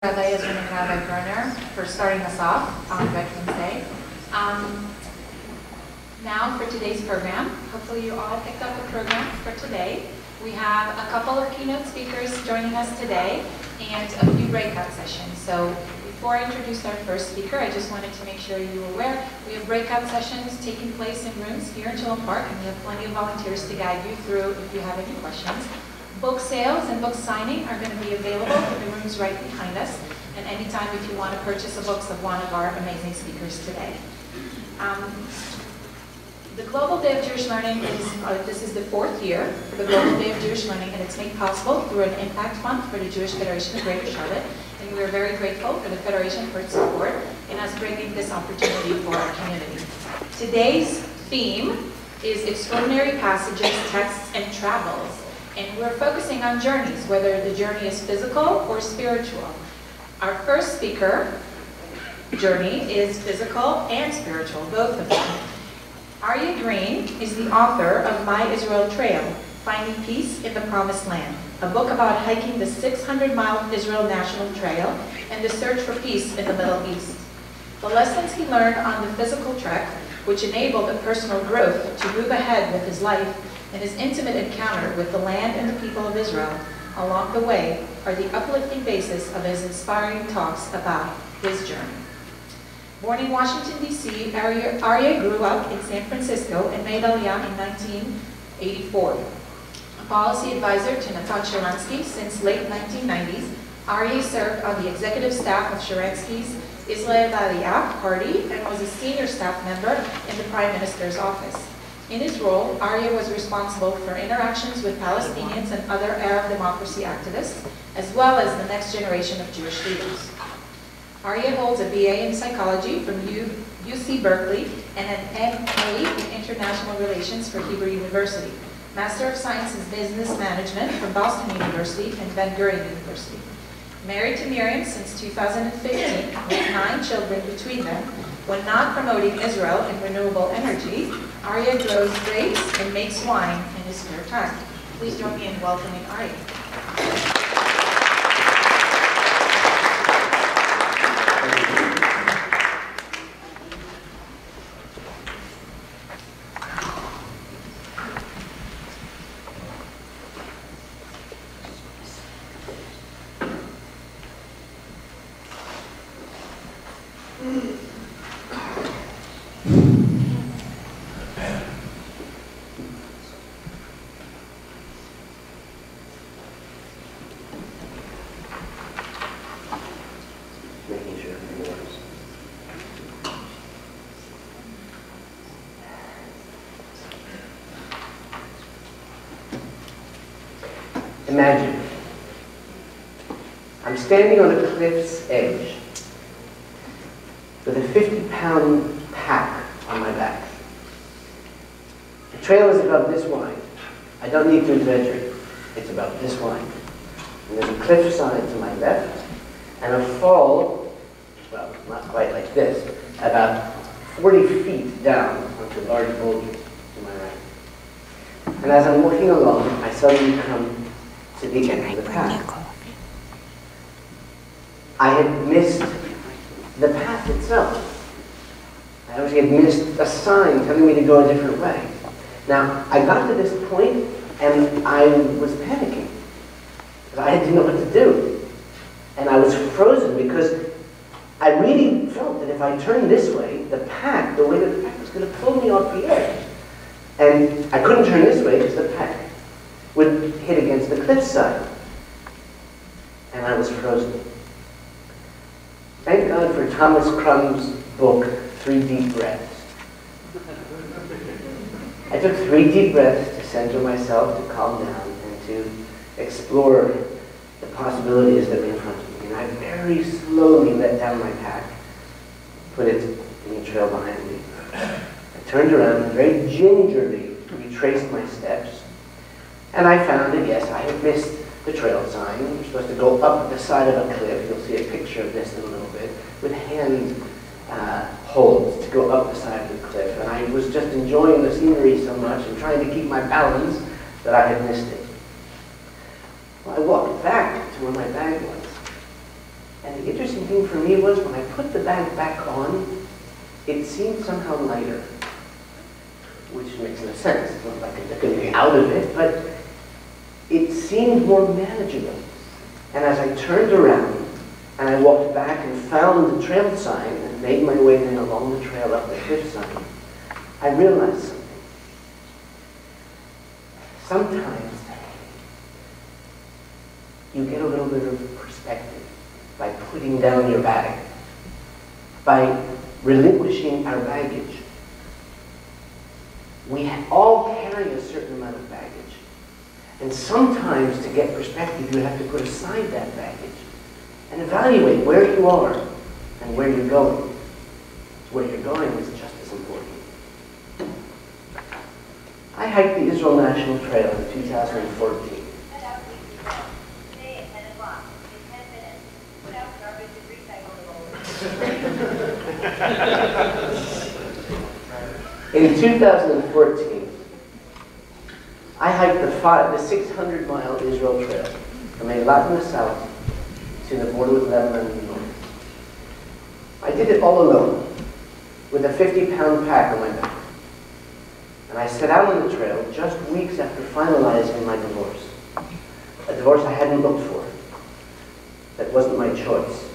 Rabbi is Rabbi Berner for starting us off on Veterans Day. Now for today's program, hopefully you all picked up the program for today. We have a couple of keynote speakers joining us today and a few breakout sessions. So before I introduce our first speaker, I just wanted to make sure you were aware we have breakout sessions taking place in rooms here in Chilton Park, and we have plenty of volunteers to guide you through if you have any questions. Book sales and book signing are going to be available in the rooms right behind us, and anytime if you want to purchase the books of one of our amazing speakers today. The Global Day of Jewish Learning is, this is the 4th year for the Global Day of Jewish Learning, and it's made possible through an impact fund for the Jewish Federation of Greater Charlotte, and we are very grateful for the Federation for its support in us bringing this opportunity for our community. Today's theme is extraordinary passages, texts, and travels. And we're focusing on journeys, whether the journey is physical or spiritual. Our first speaker journey is physical and spiritual, both of them. Aryeh is the author of My Israel Trail, Finding Peace in the Promised Land, a book about hiking the 600-mile Israel National Trail and the search for peace in the Middle East. The lessons he learned on the physical trek, which enabled a personal growth to move ahead with his life, and his intimate encounter with the land and the people of Israel along the way are the uplifting basis of his inspiring talks about his journey. Born in Washington, D.C., Aryeh grew up in San Francisco and made Aliyah in 1984. A policy advisor to Natasha Sharansky since late 1990s, Aryeh served on the executive staff of Sharansky's Israel Aliyah Party and was a senior staff member in the Prime Minister's office. In his role, Aryeh was responsible for interactions with Palestinians and other Arab democracy activists, as well as the next generation of Jewish leaders. Aryeh holds a BA in psychology from UC Berkeley and an MA in international relations for Hebrew University, Master of Science in Business Management from Boston University and Ben Gurion University. Married to Miriam since 2015, with 9 children between them. When not promoting Israel and renewable energy, Aryeh grows grapes and makes wine in his spare time. Please join me in welcoming Aryeh. Imagine, I'm standing on a cliff's edge with a 50-pound pack on my back. The trail is about this wide. I don't need to exaggerate. It's about this wide. And there's a cliffside to my left and a fall, well, not quite like this, about 40 feet down onto large boulders to my right. And as I'm walking along, I suddenly come to the end of the path. I had missed the path itself. I actually had missed a sign telling me to go a different way. Now, I got to this point and I was panicking because I didn't know what to do. And I was frozen because I really felt that if I turned this way, the weight of the pack was going to pull me off the edge. And I couldn't turn this way because the pack would hit against the cliffside. And I was frozen. Thank God for Thomas Crumb's book, 3 Deep Breaths. I took 3 deep breaths to center myself, to calm down, and to explore the possibilities that were in front of me. And I very slowly let down my pack, put it in the trail behind me. I turned around and very gingerly retraced my steps. And I found that, yes, I had missed the trail sign. You're supposed to go up the side of a cliff. You'll see a picture of this in a little bit, with hand holds to go up the side of the cliff. And I was just enjoying the scenery so much and trying to keep my balance that I had missed it. Well, I walked back to where my bag was. And the interesting thing for me was when I put the bag back on, it seemed somehow lighter, which makes no sense. It's not like I took anything out of it, but it seemed more manageable. And as I turned around and I walked back and found the trail sign and made my way then along the trail up the cliffside, I realized something. Sometimes you get a little bit of perspective by putting down your bag, by relinquishing our baggage. We all carry a certain amount of baggage. And sometimes to get perspective, you have to put aside that baggage and evaluate where you are and where you're going. Where you're going is just as important. I hiked the Israel National Trail in 2014. In 2014, I hiked the 600-mile Israel Trail from Eilat in the south to the border with Lebanon in the north. I did it all alone, with a 50-pound pack on my back. And I set out on the trail just weeks after finalizing my divorce. A divorce I hadn't looked for, that wasn't my choice,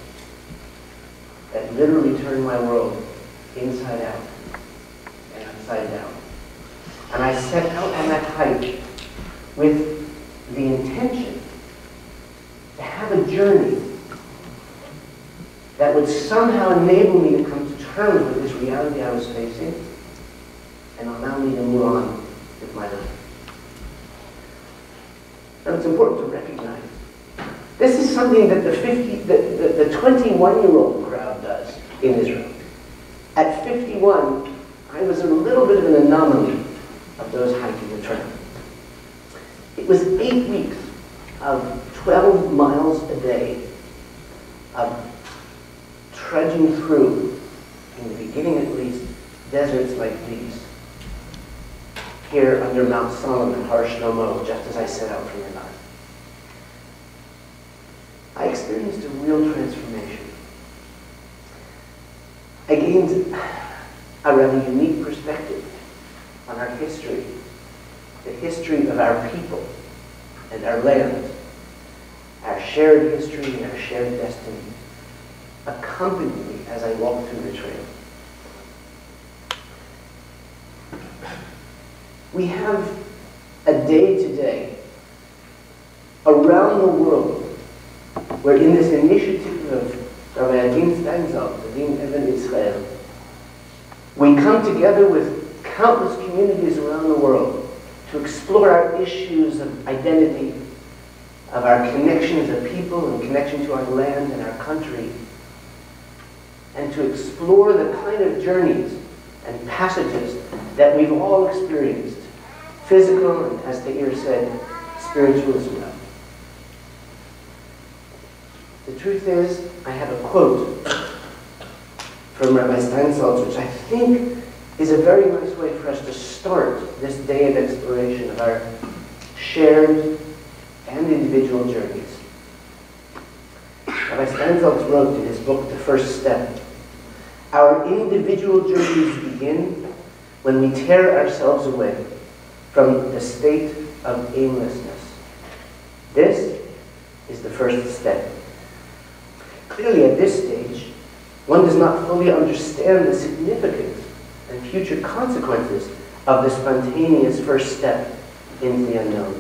that literally turned my world inside out and upside down. And I set out on that hike with the intention to have a journey that would somehow enable me to come to terms with this reality I was facing and allow me to move on with my life. Now it's important to recognize this is something that the 21-year-old crowd does in Israel. At 51, I was a little bit of an anomaly of those hiking the trail. It was 8 weeks of 12 miles a day of trudging through, in the beginning at least, deserts like these. Here under Mount Solomon, Har Shlomo, just as I set out from Eilat. I experienced a real transformation. I gained a rather unique perspective on our history, the history of our people and our land, our shared history and our shared destiny, accompanied me as I walked through the trail. We have a day today around the world where in this initiative of Rabbi Adin Steinsaltz, Adin Even Israel, we come together with countless communities around the world to explore our issues of identity, of our connection as a people and connection to our land and our country, and to explore the kind of journeys and passages that we've all experienced, physical and, as Ta'ir said, spiritual as well. The truth is, I have a quote from Rabbi Steinsaltz, which I think is a very nice way for us to start this day of exploration of our shared and individual journeys. Rabbi Steinsaltz wrote in his book, The First Step, "Our individual journeys begin when we tear ourselves away from the state of aimlessness. This is the first step." Clearly, at this stage, one does not fully understand the significance and future consequences of the spontaneous first step into the unknown.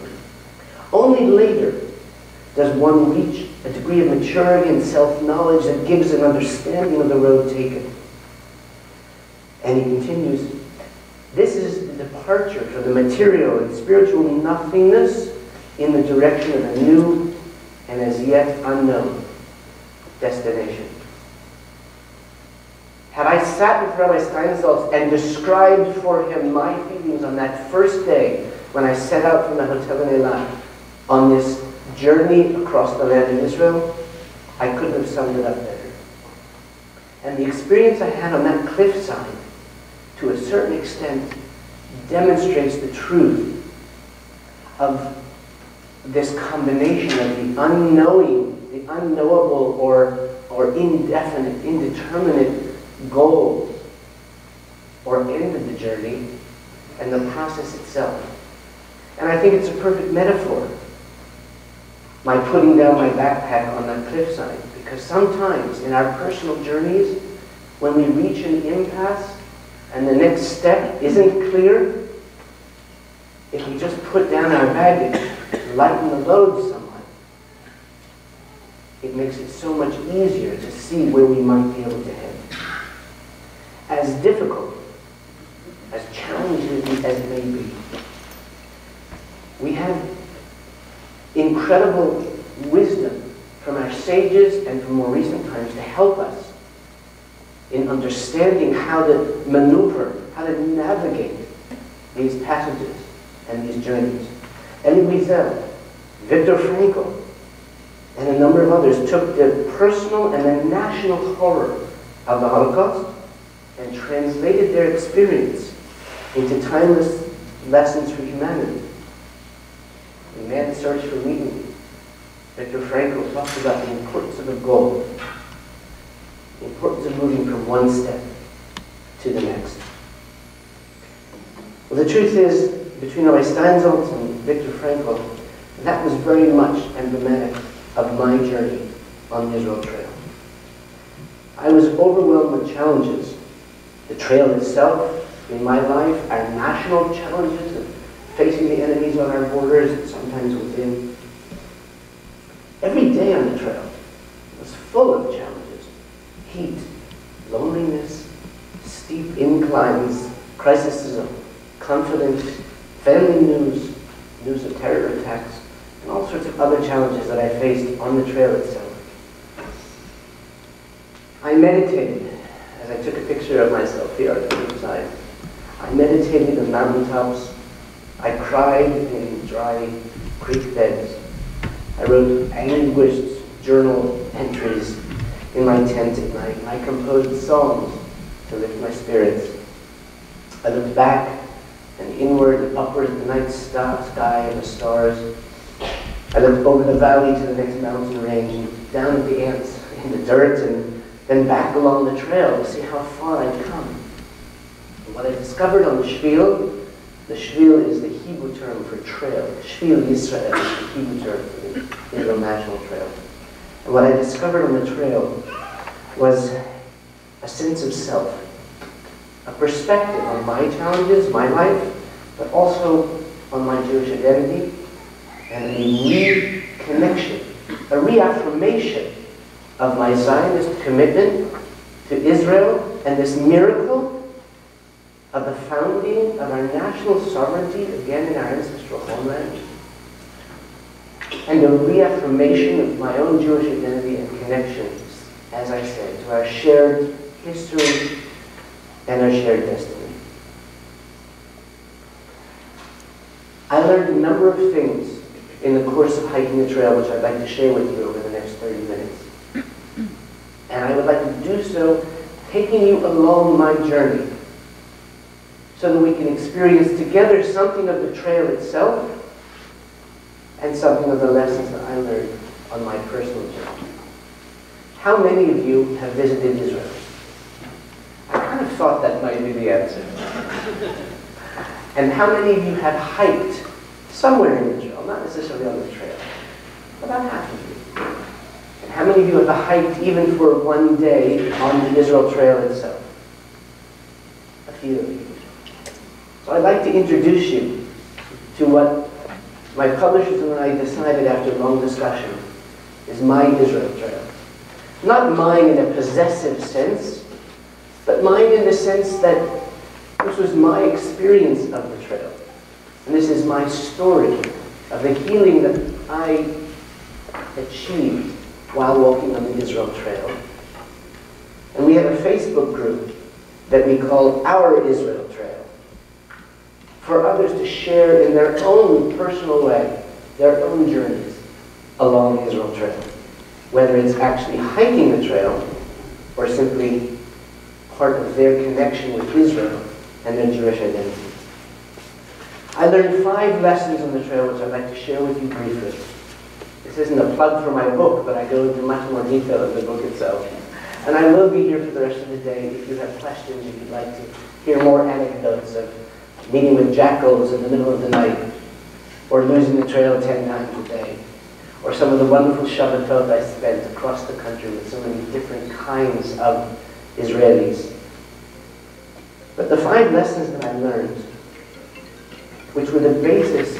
Only later does one reach a degree of maturity and self-knowledge that gives an understanding of the road taken. And he continues, "This is the departure from the material and spiritual nothingness in the direction of a new and as yet unknown destination." Had I sat with Rabbi Steinsaltz and described for him my feelings on that first day when I set out from the hotel in Eilat on this journey across the land in Israel, I couldn't have summed it up better. And the experience I had on that cliffside, to a certain extent, demonstrates the truth of this combination of the unknowing, the unknowable, or indefinite, indeterminate goals or end of the journey and the process itself. And I think it's a perfect metaphor, my putting down my backpack on that cliffside, because sometimes in our personal journeys, when we reach an impasse and the next step isn't clear, if we just put down our baggage, lighten the load somewhat, it makes it so much easier to see where we might be able to head. As difficult, as challenging as it may be, we have incredible wisdom from our sages and from more recent times to help us in understanding how to maneuver, how to navigate these passages and these journeys. Elie Wiesel, Viktor Frankl, and a number of others took the personal and the national horror of the Holocaust and translated their experience into timeless lessons for humanity. In Man's Search for Meaning, Viktor Frankl talks about the importance of a goal, the importance of moving from one step to the next. Well, the truth is, between Aryeh Steinsaltz and Viktor Frankl, that was very much emblematic of my journey on the Israel Trail. I was overwhelmed with challenges. The trail itself, in my life, our national challenges of facing the enemies on our borders and sometimes within. Every day on the trail was full of challenges. Heat, loneliness, steep inclines, crises of confidence, family news, news of terror attacks, and all sorts of other challenges that I faced on the trail itself. I meditated as I took a picture of myself here on the side. I meditated on mountaintops. I cried in dry creek beds. I wrote anguished journal entries in my tent at night. I composed songs to lift my spirits. I looked back and inward and upward at the night sky and the stars. I looked over the valley to the next mountain range and down at the ants in the dirt and then back along the trail to see how far I'd come. And what I discovered on the Shvil is the Hebrew term for trail. Shvil Yisrael is the Hebrew term for the Israel National Trail. And what I discovered on the trail was a sense of self, a perspective on my challenges, my life, but also on my Jewish identity, and a reconnection, a reaffirmation of my Zionist commitment to Israel and this miracle of the founding of our national sovereignty, again in our ancestral homeland, and a reaffirmation of my own Jewish identity and connections, as I said, to our shared history and our shared destiny. I learned a number of things in the course of hiking the trail, which I'd like to share with you over the next 30 minutes. And I would like to do so taking you along my journey so that we can experience together something of the trail itself and something of the lessons that I learned on my personal journey. How many of you have visited Israel? I kind of thought that might be the answer. And how many of you have hiked somewhere in Israel, not necessarily on the trail? About half of you. And how many of you have hiked even for one day on the Israel Trail itself? A few of you. So I'd like to introduce you to what my publishers and I decided after a long discussion is my Israel Trail. Not mine in a possessive sense, but mine in the sense that this was my experience of the trail. And this is my story of the healing that I achieved while walking on the Israel Trail. And we have a Facebook group that we call Our Israel Trail, for others to share in their own personal way, their own journeys along the Israel Trail, whether it's actually hiking the trail or simply part of their connection with Israel and their Jewish identity. I learned 5 lessons on the trail which I'd like to share with you briefly. This isn't a plug for my book, but I go into much more detail in the book itself. And I will be here for the rest of the day if you have questions, if you'd like to hear more anecdotes of meeting with jackals in the middle of the night, or losing the trail 10 times a day, or some of the wonderful Shabbatot I spent across the country with so many different kinds of Israelis. But the 5 lessons that I learned, which were the basis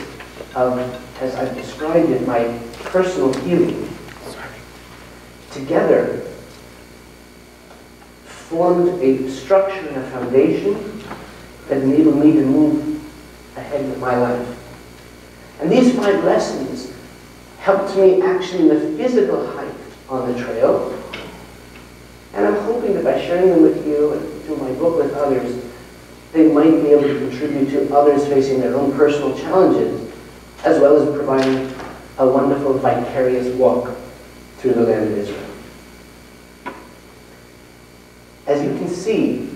of, as I've described it, my personal healing, together formed a structure and a foundation that enabled me to move ahead with my life. And these 5 lessons helped me actually in the physical hike on the trail. And I'm hoping that by sharing them with you and through my book with others, they might be able to contribute to others facing their own personal challenges, as well as providing a wonderful vicarious walk through the land of Israel. As you can see,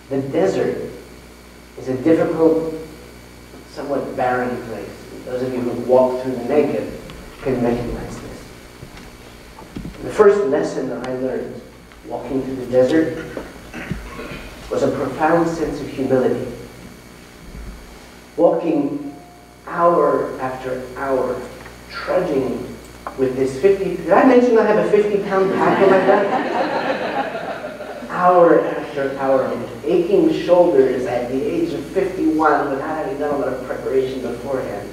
the desert is a difficult, somewhat barren place. Those of you who have walked through the Negev can recognize this. The first lesson that I learned walking through the desert was a profound sense of humility. Walking hour after hour, trudging with this 50, did I mention I have a 50-pound pack on my back? Hour after hour, with aching shoulders at the age of 51 without having done a lot of preparation beforehand.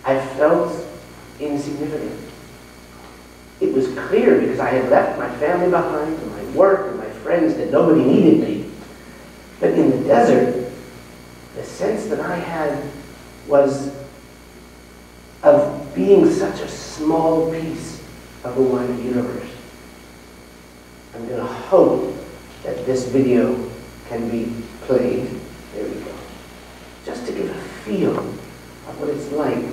I felt insignificant. It was clear because I had left my family behind, and my work, and my friends, that nobody needed me. But in the desert, the sense that I had was of being such a small piece of the wide universe. I'm going to hope that this video can be played. There we go. Just to give a feel of what it's like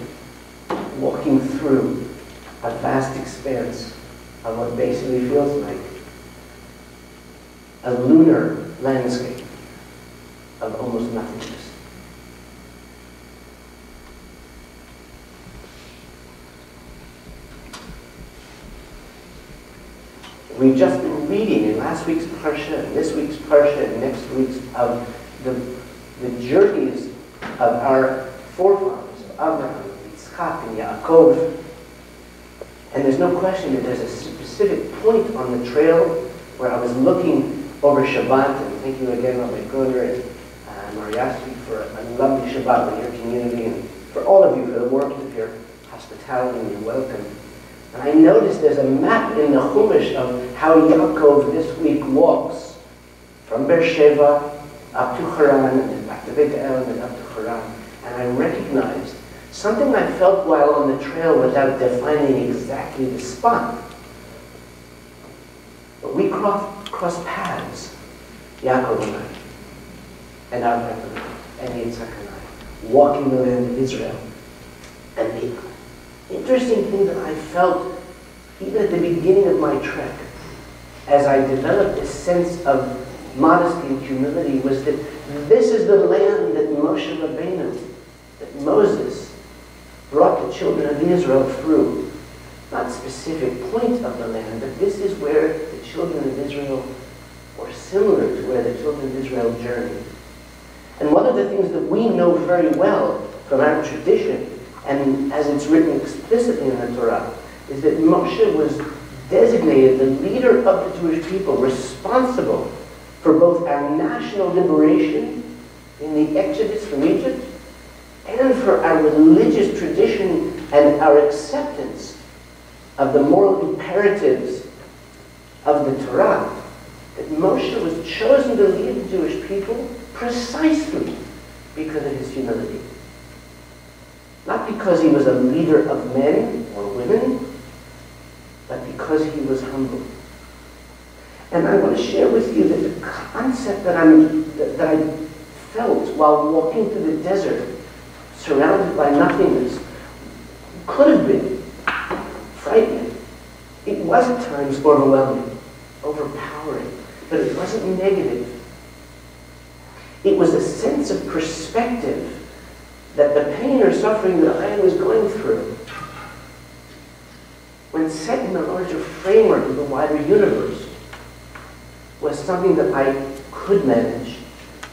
walking through a vast expanse of what basically feels like a lunar landscape of almost nothingness. We've just been reading in last week's Parsha, and this week's Parsha, and next week's of the journeys of our forefathers, Abraham, Yitzchak, and Yaakov. And there's no question that there's a specific point on the trail where I was looking over Shabbat, and thank you again, Rabbi Goder and Mariachi, for a lovely Shabbat with your community, and for all of you for the warmth of your hospitality and your welcome. And I noticed there's a map in the Chumash of how Yaakov this week walks from Beersheba up to Haran, and then back to Beit El, and then up to Haran. And I recognized something I felt while on the trail without defining exactly the spot. But we crossed paths, Yaakov and I, and Abraham and Yitzchak and I, walking the land of Israel. And the interesting thing that I felt, even at the beginning of my trek, as I developed this sense of modesty and humility, was that this is the land that Moshe Rabbeinu, that Moses brought the children of Israel through. Not a specific point of the land, but this is where the children of Israel, or similar to where the children of Israel journeyed. And one of the things that we know very well from our tradition, and as it's written explicitly in the Torah, is that Moshe was designated the leader of the Jewish people, responsible for both our national liberation in the exodus from Egypt and for our religious tradition and our acceptance of the moral imperatives of the Torah. That Moshe was chosen to lead the Jewish people precisely because of his humility. Not because he was a leader of men or women, but because he was humble. And I want to share with you that the concept that I felt while walking through the desert, surrounded by nothingness, could have been frightening. It was at times overwhelming, overpowering, but it wasn't negative. It was a sense of perspective that the pain or suffering that I was going through, when when set in the larger framework of the wider universe, was something that I could manage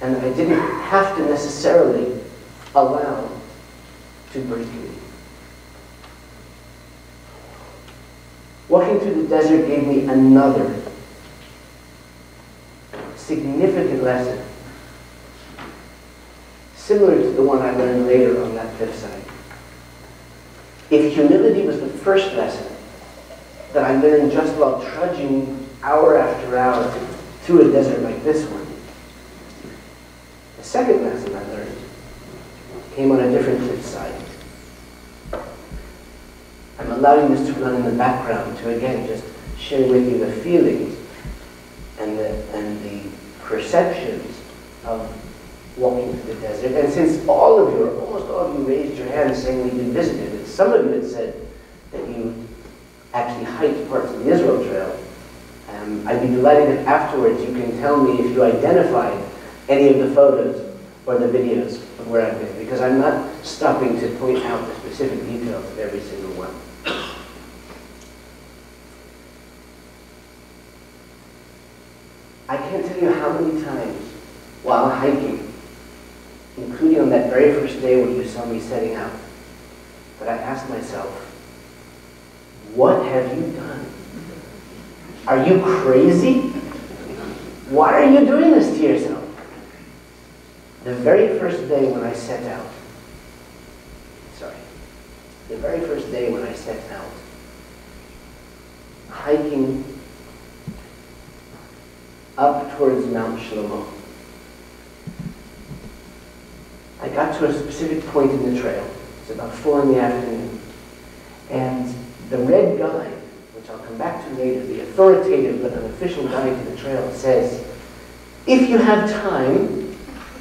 and that I didn't have to necessarily allow to break me. Walking through the desert gave me another significant lesson, similar to the one I learned later on that cliffside. If humility was the first lesson that I learned just while trudging hour after hour through a desert like this one, the second lesson I learned came on a different cliffside. I'm allowing this to run in the background to, again, just share with you the feelings and the perceptions of walking through the desert. And since all of you, or almost all of you, raised your hands saying that you visited, and some of you had said that you actually hiked parts of the Israel Trail, I'd be delighted if afterwards you can tell me if you identified any of the photos or the videos of where I've been, because I'm not stopping to point out the specific details of every single one. I can't tell you how many times while hiking, including on that very first day when you saw me setting out, that I asked myself, what have you done? Are you crazy? Why are you doing this to yourself? The very first day when I set out, hiking up towards Mount Shlomo, I got to a specific point in the trail. It's about 4 in the afternoon. And the red guide, which I'll come back to later, the authoritative but unofficial guide to the trail, says, if you have time,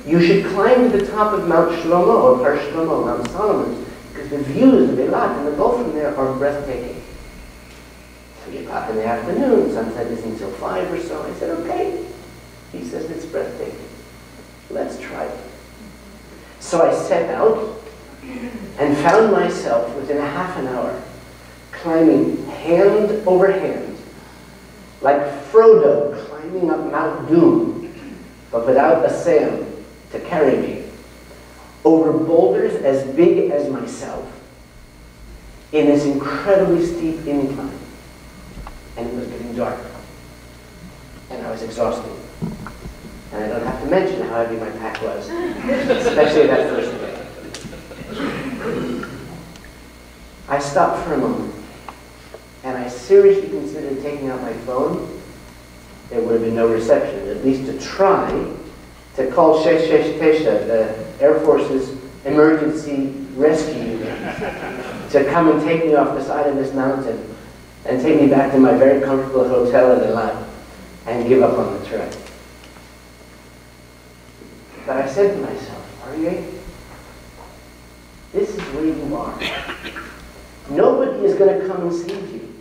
you should climb to the top of Mount Shlomo, or Har Shlomo, Mount Solomon, because the views of Eilat and the Gulf from there are breathtaking. 3 o'clock in the afternoon, sunset isn't until 5 or so. I said, okay. He says it's breathtaking. Let's try it. So I set out and found myself within a half an hour climbing hand over hand, like Frodo climbing up Mount Doom, but without a Sam to carry me, over boulders as big as myself, in this incredibly steep incline. And it was getting dark. And I was exhausted. And I don't have to mention how heavy my pack was, especially that first day. I stopped for a moment, and I seriously considered taking out my phone. There would have been no reception, at least to try to call 666, the Air Force's emergency rescue unit, to come and take me off the side of this mountain and take me back to my very comfortable hotel in Eilat and give up on the trek. But I said to myself, Aryeh, this is where you are. Nobody is going to come and save you.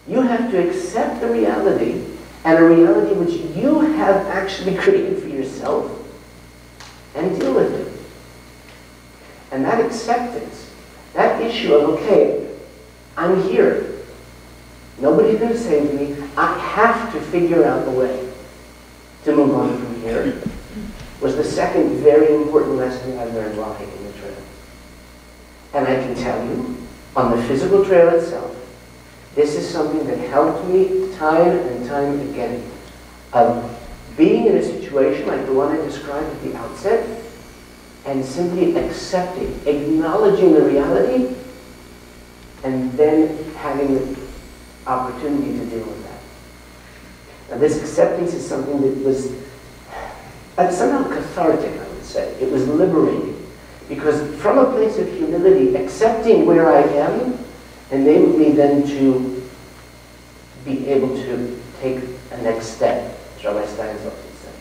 You have to accept the reality, and a reality which you have actually created for yourself, and deal with it. And that acceptance, that issue of, okay, I'm here. Nobody's going to save me. I have to figure out the way to move on from here, was the second very important lesson I learned while hiking the trail. And I can tell you, on the physical trail itself, this is something that helped me time and time again, of being in a situation like the one I described at the outset, and simply accepting, acknowledging the reality, and then having the opportunity to deal with that. Now, this acceptance is something that was somehow cathartic, I would say. It was liberating, because from a place of humility, accepting where I am enabled me then to be able to take a next step, as Rabbi Steinsaltz would say.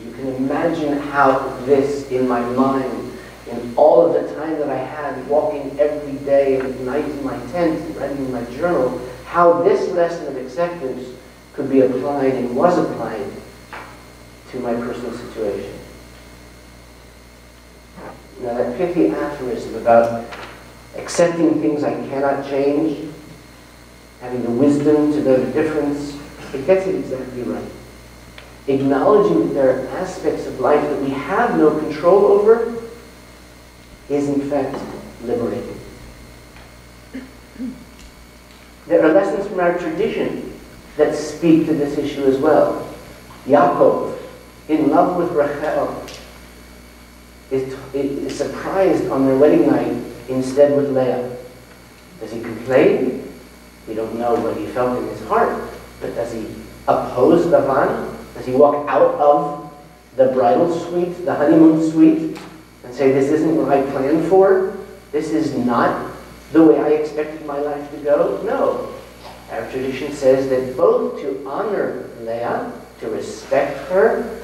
You can imagine how this, in my mind, in all of the time that I had walking every day and at night in my tent and writing in my journal, how this lesson of acceptance could be applied and was applied to my personal situation. Now, that pithy aphorism about accepting things I cannot change, having the wisdom to know the difference. It gets it exactly right. Acknowledging that there are aspects of life that we have no control over is in fact liberating. There are lessons from our tradition that speak to this issue as well. Yaakov, in love with Rachel, is surprised on their wedding night instead with Leah. Does he complain? We don't know what he felt in his heart, but does he oppose Lavan? Does he walk out of the bridal suite, the honeymoon suite, and say, this isn't what I planned for? This is not the way I expected my life to go? No. Our tradition says that both to honor Leah, to respect her,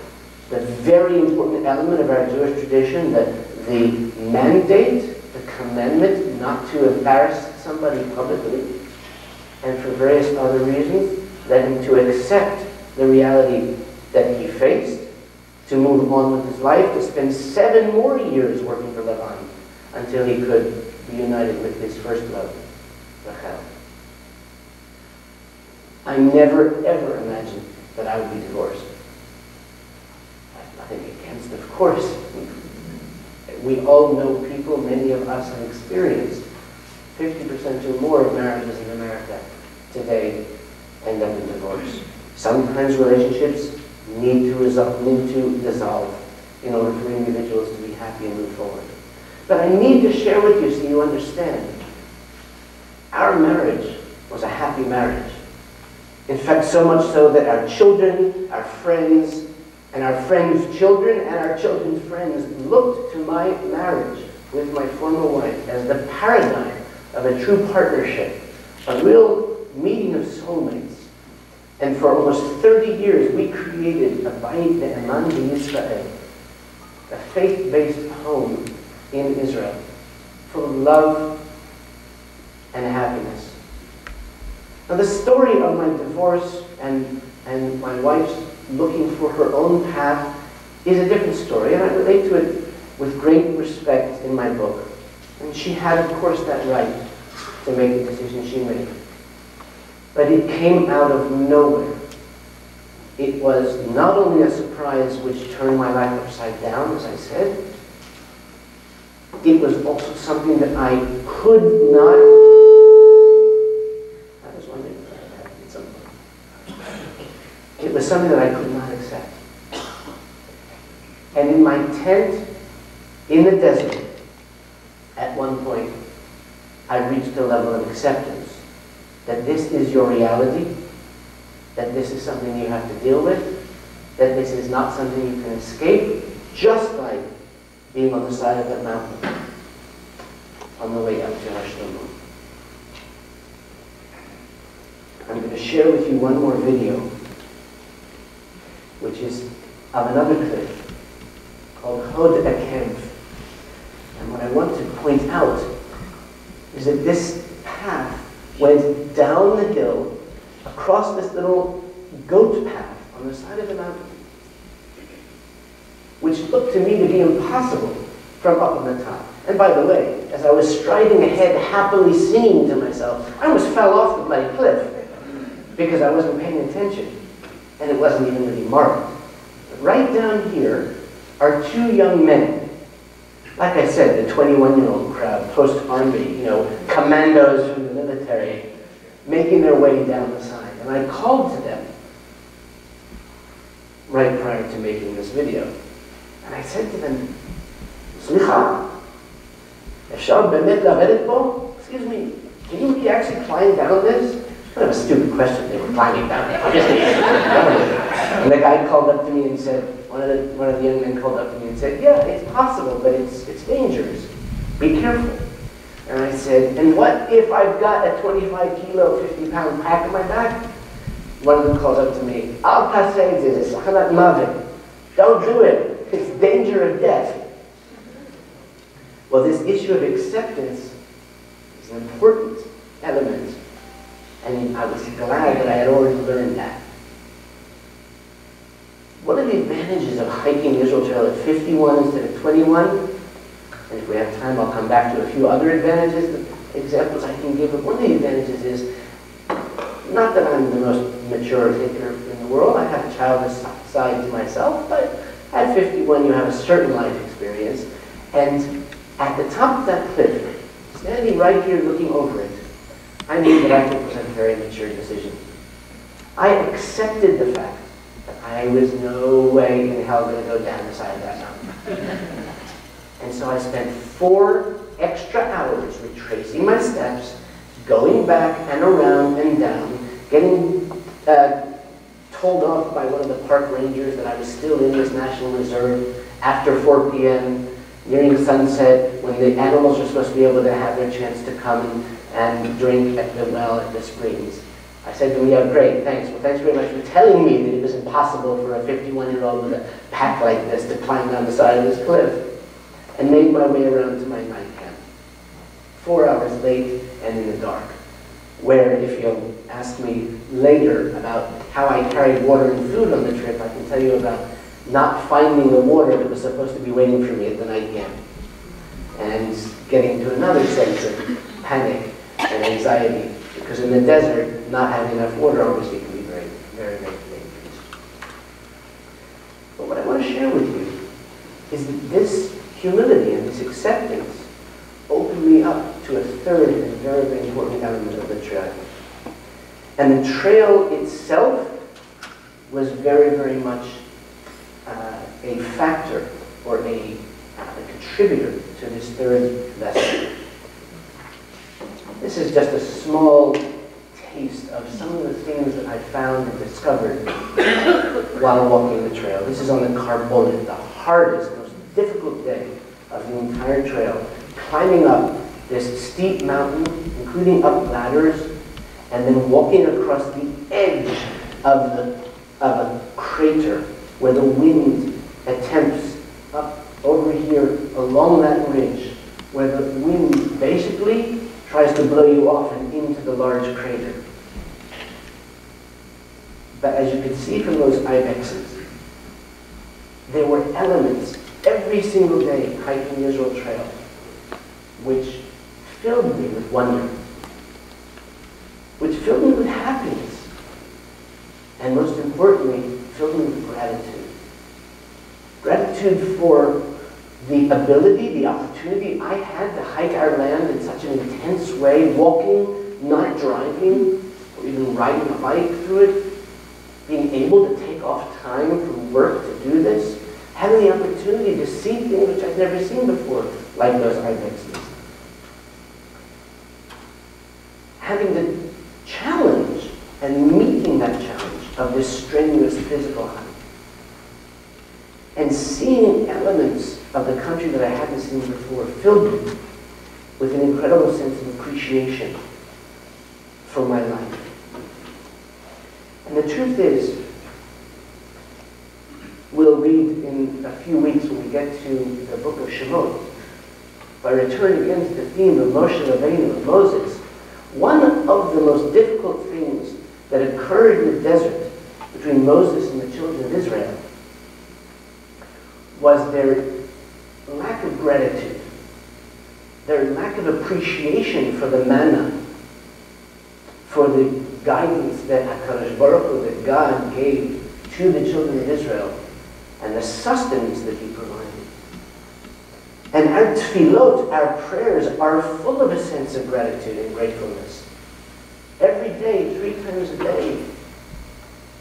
the very important element of our Jewish tradition, that the mandate, the commandment not to embarrass somebody publicly, and for various other reasons, led him to accept the reality that he faced, to move on with his life, to spend 7 more years working for Lavan until he could be united with his first love, Rachel. I never, ever imagined that I would be divorced. I have nothing against, of course. We all know people, many of us have experienced 50% or more of marriages in America today end up in divorce. Sometimes relationships need to dissolve in order for individuals to be happy and move forward. But I need to share with you so you understand. Our marriage was a happy marriage. In fact, so much so that our children, our friends, and our friends' children, and our children's friends looked to my marriage with my former wife as the paradigm of a true partnership, a real meeting of soulmates. And for almost 30 years, we created a Bayit Be'eman B'Yisrael, a faith-based home in Israel, full of love and happiness. Now, the story of my divorce and my wife's looking for her own path is a different story, and I relate to it with great respect in my book. And she had, of course, that right to make the decision she made. But it came out of nowhere. It was not only a surprise which turned my life upside down, as I said, it was also something that I could not, I was wondering if that happened at some point. It was something that I could not accept. And in my tent in the desert, at one point, I reached a level of acceptance that this is your reality, that this is something you have to deal with, that this is not something you can escape, just like being on the side of that mountain on the way up to Hashem. I'm going to share with you one more video, which is of another clip called Hod Akev. And what I want to point out is that this path went down the hill, across this little goat path on the side of the mountain, which looked to me to be impossible from up on the top. And by the way, as I was striding ahead, happily singing to myself, I almost fell off the bloody cliff because I wasn't paying attention, and it wasn't even really marked. But right down here are 2 young men. Like I said, the 21-year-old crowd, post-army, commandos from the military, making their way down the side. And I called to them right prior to making this video. And I said to them, Slicha, אפשר באמת לרדת פה? Excuse me, can you really actually climb down this? It's kind of a stupid question. They were climbing down there. And the guy called up to me and said, one of the young men called up to me and said, yeah, it's possible, but it's dangerous. Be careful. And I said, and what if I've got a 25-kilo, 50-pound pack on my back? One of them calls up to me, Al taseh this, it's sachanat mavet. Don't do it. It's danger of death. Well, this issue of acceptance is an important element, and I was glad that I had already learned that. One of the advantages of hiking Israel Trail at 51 instead of 21, and if we have time, I'll come back to a few other advantages, examples I can give. But one of the advantages is, not that I'm the most mature thinker in the world, I have a childish side to myself, but at 51 you have a certain life experience. And at the top of that cliff, standing right here looking over it, I knew that I think was a very mature decision. I accepted the fact that I was no way in hell going to go down the side of that mountain. And so I spent 4 extra hours retracing my steps, going back and around and down, getting told off by one of the park rangers that I was still in this National Reserve after 4 p.m., nearing sunset, when the animals are supposed to be able to have their chance to come and drink at the well at the springs. I said to him, yeah, great, thanks. Well, thanks very much for telling me that it was impossible for a 51-year-old with a pack like this to climb down the side of this cliff. And made my way around to my night camp. 4 hours late and in the dark. Where, if you'll ask me later about how I carried water and food on the trip, I can tell you about not finding the water that was supposed to be waiting for me at the night camp. And getting to another sense of panic and anxiety. Because in the desert, not having enough water obviously can be very, very, very dangerous. But what I want to share with you is that this humility and this acceptance opened me up to a third and very, very important element of the trail. And the trail itself was very, very much a factor or a contributor to this third lesson. This is just a small taste of some of the things that I found and discovered while walking the trail. This is on the Carbonet, the hardest, most difficult day of the entire trail, climbing up this steep mountain, including up ladders, and then walking across the edge of a crater where the wind attempts up over here along that ridge, where the wind basically tries to blow you off and into the large crater. But as you can see from those ibexes, there were elements every single day hiking the Israel Trail which filled me with wonder, which filled me with happiness, and most importantly, filled me with gratitude. Gratitude for the ability, the opportunity I had to hike our land in such an intense way, walking, not driving, or even riding a bike through it, being able to take off time from work to do this, having the opportunity to see things which I'd never seen before, like those ibexes. Having the challenge and meeting that challenge of this strenuous physical hike. And seeing elements of the country that I hadn't seen before filled me with an incredible sense of appreciation for my life. And the truth is, we'll read in a few weeks when we get to the book of Shemot, if I return again to the theme of Moshe Rabbeinu, of Moses, one of the most difficult things that occurred in the desert between Moses and the children of Israel was their lack of gratitude, their lack of appreciation for the manna, for the guidance that HaKadosh Baruch Hu, that God gave to the children of Israel, and the sustenance that He provided. And our tefillot, our prayers, are full of a sense of gratitude and gratefulness. Every day, 3 times a day,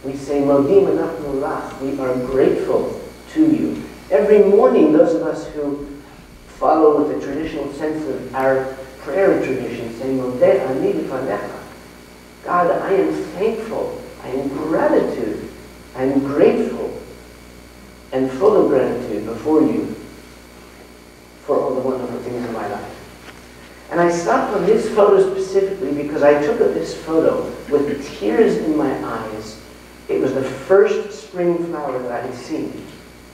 we say, Modim anachnu lach, we are grateful to you. Every morning, those of us who follow with the traditional sense of our prayer tradition say, Modeh ani b'fanecha. God, I am thankful, I am gratitude, I am grateful, and full of gratitude before you for all the wonderful things in my life. And I stopped on this photo specifically because I took this photo with tears in my eyes. It was the first spring flower that I had seen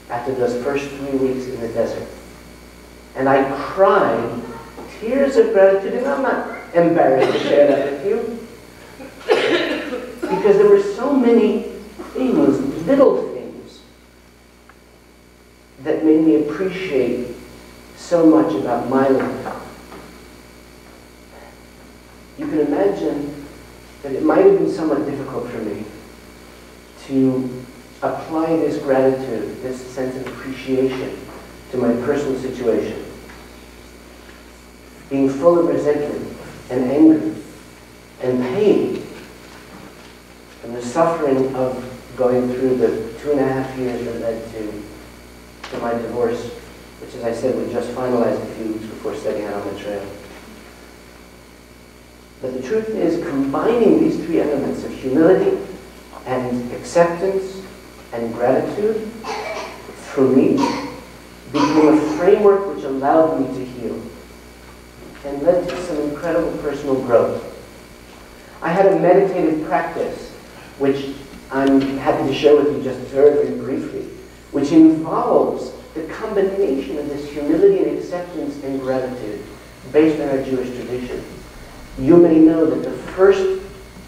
after those first 3 weeks in the desert. And I cried tears of gratitude, and I'm not embarrassed to share that with you, because there were so many things, little things, that made me appreciate so much about my have been somewhat difficult for me to apply this gratitude, this sense of appreciation to my personal situation. Being full of resentment and anger and pain from the suffering of going through the 2.5 years that led to my divorce, which, as I said, was just finalized a few weeks before setting out on the trail. But the truth is, combining these three elements of humility and acceptance and gratitude, for me, became a framework which allowed me to heal and led to some incredible personal growth. I had a meditative practice, which I'm happy to share with you just very, very briefly, which involves the combination of this humility and acceptance and gratitude based on our Jewish tradition. You may know that the first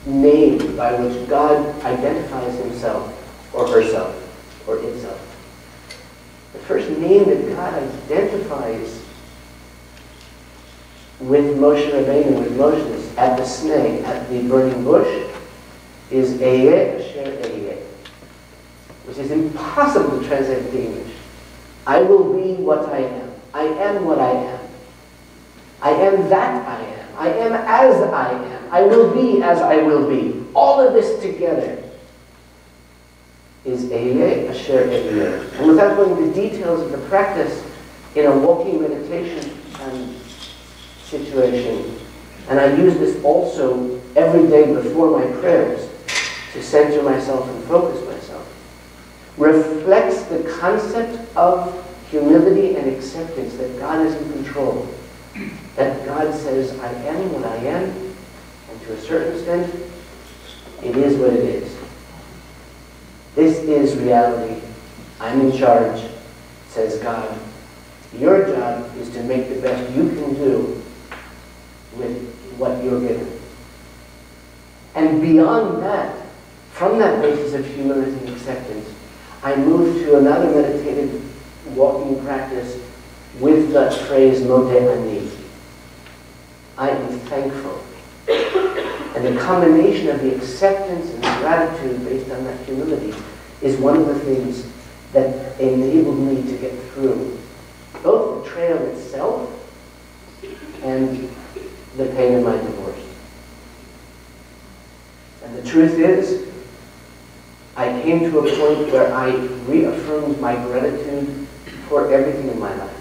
name by which God identifies himself or herself or itself, the first name that God identifies with Moshe Rabbeinu, with Moses, at the snake, at the burning bush, is Aryeh, Asher Aryeh, which is impossible to translate into English. I will be what I am. I am what I am. I am that I am. I am as I am. I will be as I will be. All of this together is Aryeh, Asher Aryeh. And without going into details of the practice, in a walking meditation situation, and I use this also every day before my prayers to center myself and focus myself, reflects the concept of humility and acceptance that God is in control. That God says, I am what I am, and to a certain extent, it is what it is. This is reality. I'm in charge, says God. Your job is to make the best you can do with what you're given. And beyond that, from that basis of humility and acceptance, I move to another meditative walking practice with that phrase, Modeh Ani. I am thankful. And the combination of the acceptance and the gratitude based on that humility is one of the things that enabled me to get through both the trail itself and the pain of my divorce. And the truth is, I came to a point where I reaffirmed my gratitude for everything in my life,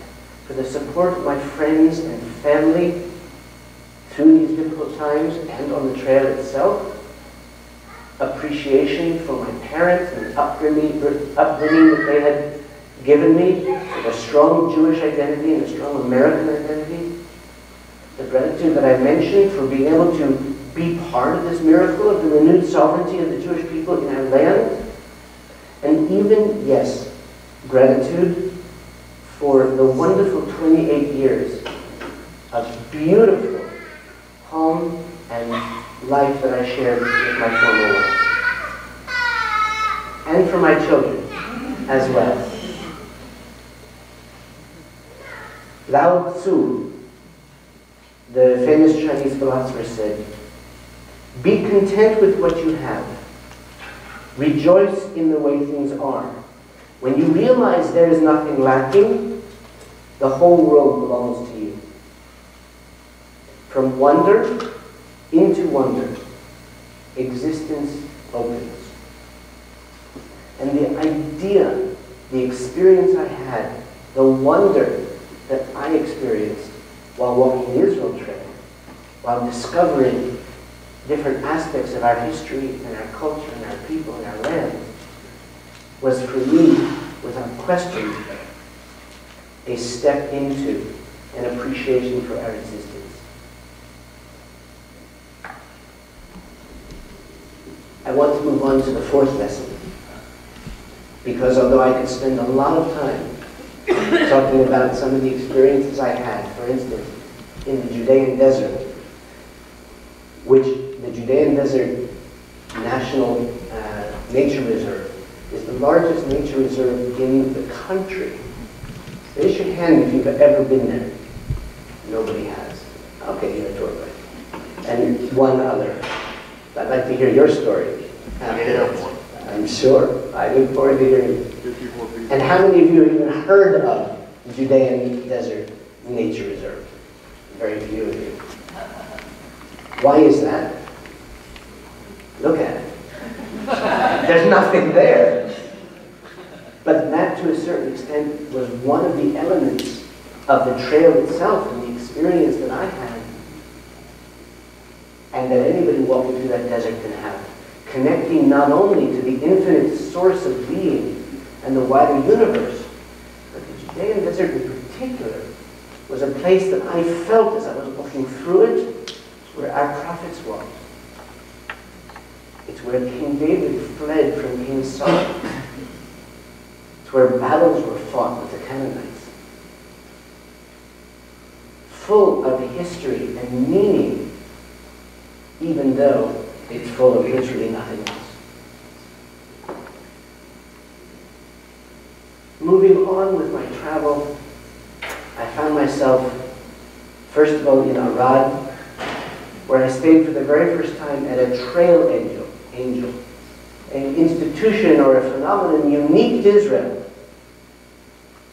for the support of my friends and family through these difficult times and on the trail itself, appreciation for my parents and the upbringing that they had given me, a strong Jewish identity and a strong American identity, the gratitude that I mentioned for being able to be part of this miracle of the renewed sovereignty of the Jewish people in our land, and even, yes, gratitude for the wonderful 28 years of beautiful home and life that I shared with my former wife. And for my children as well. Lao Tzu, the famous Chinese philosopher, said, "Be content with what you have. Rejoice in the way things are. When you realize there is nothing lacking, the whole world belongs to you." From wonder into wonder, existence opens. And the idea, the experience I had, the wonder that I experienced while walking the Israel Trail, while discovering different aspects of our history and our culture and our people and our land, was for me, without question, a step into an appreciation for our existence. I want to move on to the fourth lesson, because although I could spend a lot of time talking about some of the experiences I had, for instance, in the Judean desert, which the Judean Desert National Nature Reserve is the largest nature reserve in the country. Raise your hand if you've ever been there. Nobody has. Okay, you're a tour guide. And one other. I'd like to hear your story. I'm sure. I look forward to hearing it. And how many of you have even heard of the Judean Desert Nature Reserve? Very few of you. Why is that? Look at it. There's nothing there. But that, to a certain extent, was one of the elements of the trail itself and the experience that I had, and that anybody walking through that desert can have. Connecting not only to the infinite source of being and the wider universe, but the Judean Desert in particular was a place that I felt as I was walking through it, where our prophets walked. It's where King David fled from King Saul. It's where battles were fought with the Canaanites. Full of history and meaning, even though it's full of literally nothing else. Moving on with my travel, I found myself, first of all, in Arad, where I stayed for the very first time at a trail angel, an institution or a phenomenon unique to Israel,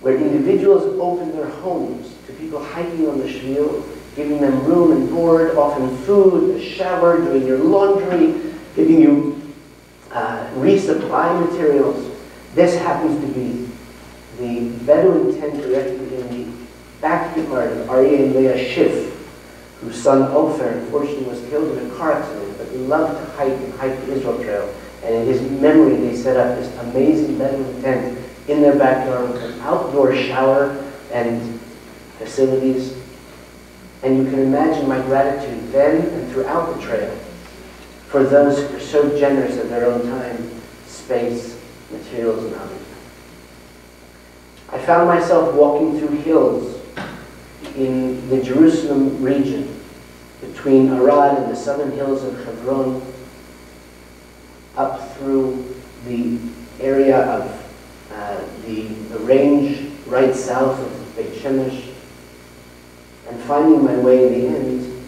where individuals open their homes to people hiking on the Shvil, giving them room and board, often food, a shower, doing your laundry, giving you resupply materials. This happens to be the Bedouin tent erected in the backyard of Aryeh and Leah Schiff, whose son Ofer unfortunately was killed in a car accident, but loved to hike the Israel Trail. And in his memory, they set up this amazing Bedouin tent in their backyard with an outdoor shower and facilities. And you can imagine my gratitude then and throughout the trail for those who are so generous of their own time, space, materials, and others. I found myself walking through hills in the Jerusalem region, between Arad and the southern hills of Hebron, up through the area of the range right south of Beit Shemesh, and finding my way in the end,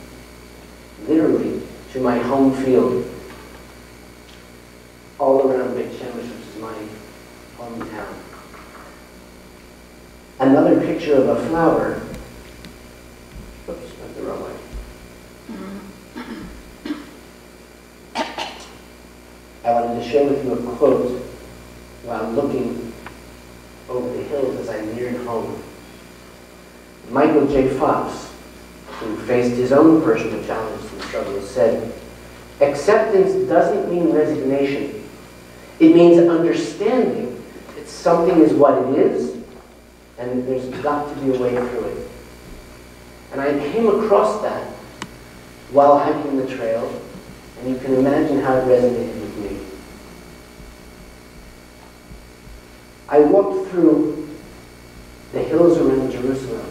literally, to my home field, all around Beit Shemesh, which is my hometown. Another picture of a flower. Oops, went the wrong way. I wanted to share with you a quote while looking over the hills as I neared home. Michael J. Fox, who faced his own personal challenges and struggles, said, "Acceptance doesn't mean resignation. It means understanding that something is what it is, and there's got to be a way through it." And I came across that while hiking the trail, and you can imagine how it resonated with me. I walked through the hills around Jerusalem,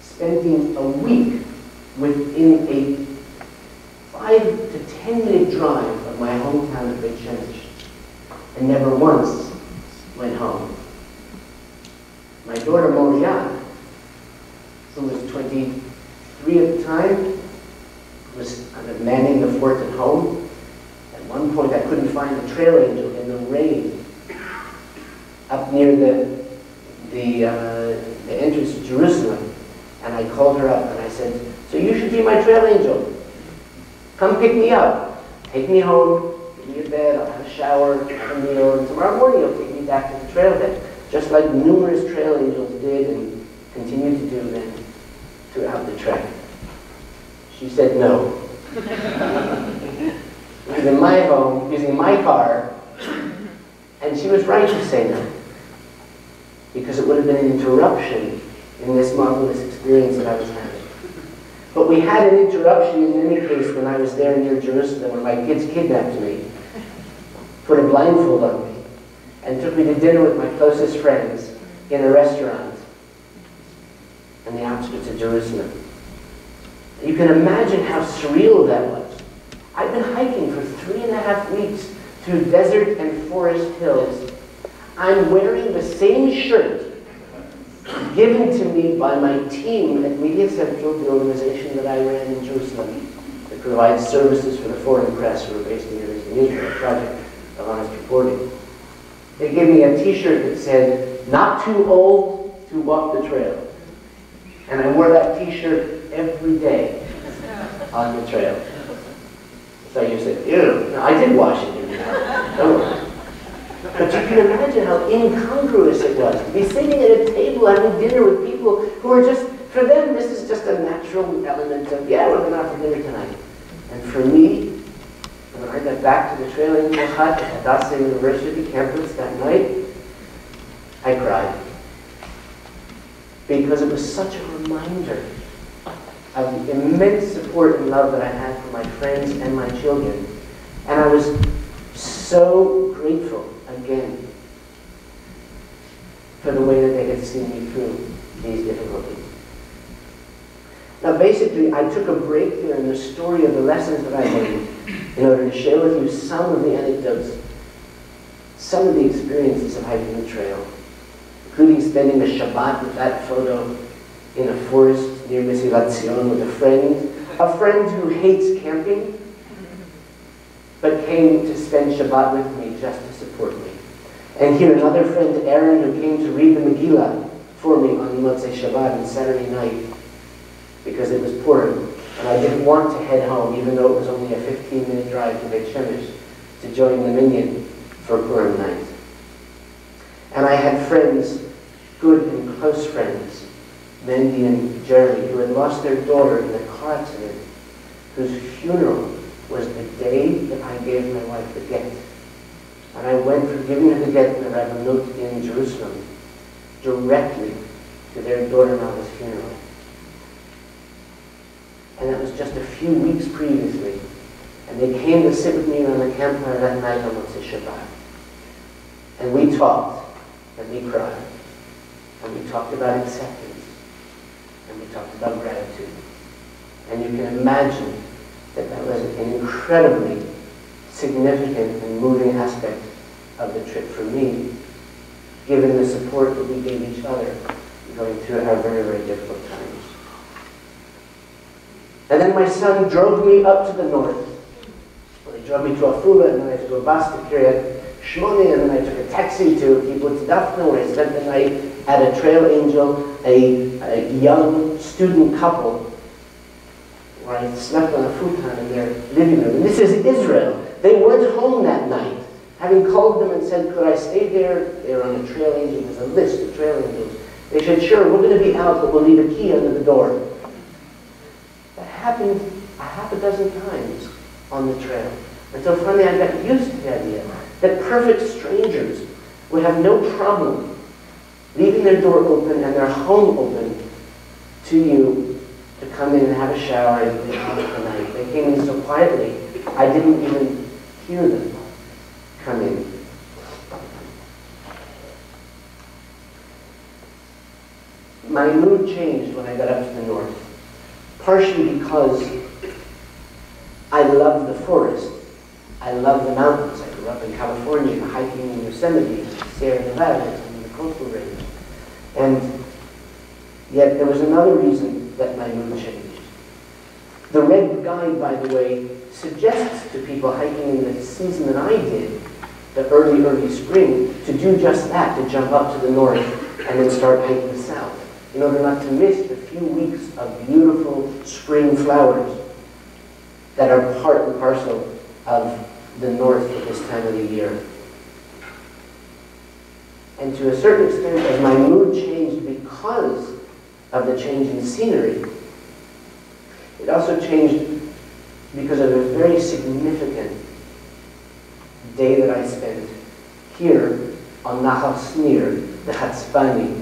spending a week within a 5 to 10 minute drive of my hometown of Beit Shemesh, and never once went home. My daughter Moriah, who was 23 at the time, was kind of manning the fort at home. At one point I couldn't find the trail angel in the rain up near the entrance to Jerusalem. And I called her up and I said, "So you should be my trail angel. Come pick me up. Take me home, give me a bed, I'll have a shower, have a meal, and tomorrow morning you'll take me back to the trailhead." Just like numerous trail angels did and continue to do then throughout the trek. She said no. She was in my home, using my car, and she was right to say no. Because it would have been an interruption in this marvelous experience that I was having. But we had an interruption in any case when I was there near Jerusalem, when my kids kidnapped me, put a blindfold on me, and took me to dinner with my closest friends in a restaurant in the outskirts of Jerusalem. You can imagine how surreal that was. I've been hiking for 3.5 weeks through desert and forest hills. I'm wearing the same shirt given to me by my team at Media Central, the organization that I ran in Jerusalem, the provide services for the foreign press who were based in Israel, a project of honest reporting. They gave me a t-shirt that said, "Not too old to walk the trail." And I wore that t-shirt every day on the trail. So you said, ew. No, I did wash it, don't worry. But you can imagine how incongruous it was to be sitting at a table having dinner with people who are just, for them, this is just a natural element of, yeah, we're going out for dinner tonight. And for me, when I got back to the trail angel hut at Hadassah University campus that night, I cried. Because it was such a reminder of the immense support and love that I had from my friends and my children. And I was so grateful, again, for the way that they had seen me through these difficulties. Now basically, I took a break there in the story of the lessons that I learned in order to share with you some of the anecdotes, some of the experiences of hiking the trail, including spending a Shabbat with that photo in a forest near Mesilat Zion with a friend who hates camping, but came to spend Shabbat with me just to support me. And here another friend, Aryeh, who came to read the Megillah for me on Motzei Shabbat on Saturday night because it was Purim. And I didn't want to head home, even though it was only a 15-minute drive to Beit Shemesh, to join the minyan for Purim night. And I had friends, good and close friends, Mendy and Jeremy, who had lost their daughter in a car accident, whose funeral was the day that I gave my wife the get. And I went from giving her the get in the Rabbanut in Jerusalem directly to their daughter-in-law's funeral. And that was just a few weeks previously. And they came to sit with me around the campfire that night on Motzei Shabbat. And we talked, and we cried, and we talked about acceptance, and we talked about gratitude. And you can imagine that that was an incredibly significant and moving aspect of the trip for me, given the support that we gave each other going through our very, very difficult times. And then my son drove me up to the north. Well, he drove me to Afula, and then I took a bus to Kiryat Shmoni, and then I took a taxi to Kibbutz Dafna, where I spent the night at a trail angel, a young student couple, where I slept on a futon in their living room. And this is Israel. They weren't home that night. Having called them and said, could I stay there? They were on a trail angel. There's a list of trail angels. They said, sure, we're going to be out, but we'll leave a key under the door. That happened a half a dozen times on the trail. Until finally I got used to the idea that perfect strangers would have no problem leaving their door open and their home open to you to come in and have a shower and be out for the night. They came in so quietly, I didn't even hear them come in. My mood changed when I got up to the north, partially because I love the forest. I love the mountains. I grew up in California, hiking in Yosemite, Sierra Nevada, and the coastal range. And yet there was another reason that my mood changed. The red guide, by the way, suggests to people hiking in the season that I did, the early spring, to do just that, to jump up to the north and then start hiking south, in order not to miss the few weeks of beautiful spring flowers that are part and parcel of the north at this time of the year. And to a certain extent, as my mood changed because of the change in scenery, it also changed because of a very significant day that I spent here on Nahal Snir, the Hatzbani,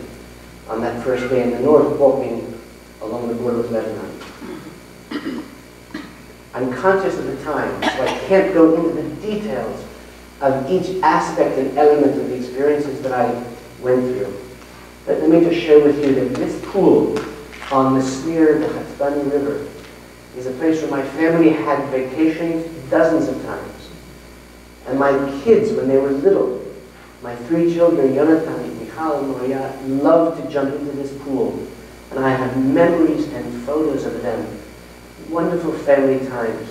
on that first day in the north, walking along the border with Lebanon. I'm conscious of the time, so I can't go into the details of each aspect and element of the experiences that I went through. But let me just share with you that this pool on the Snir, the Hatzbani River, is a place where my family had vacations dozens of times. And my kids, when they were little, my three children, Yonatan, Michal, and Maria, loved to jump into this pool. And I have memories and photos of them wonderful family times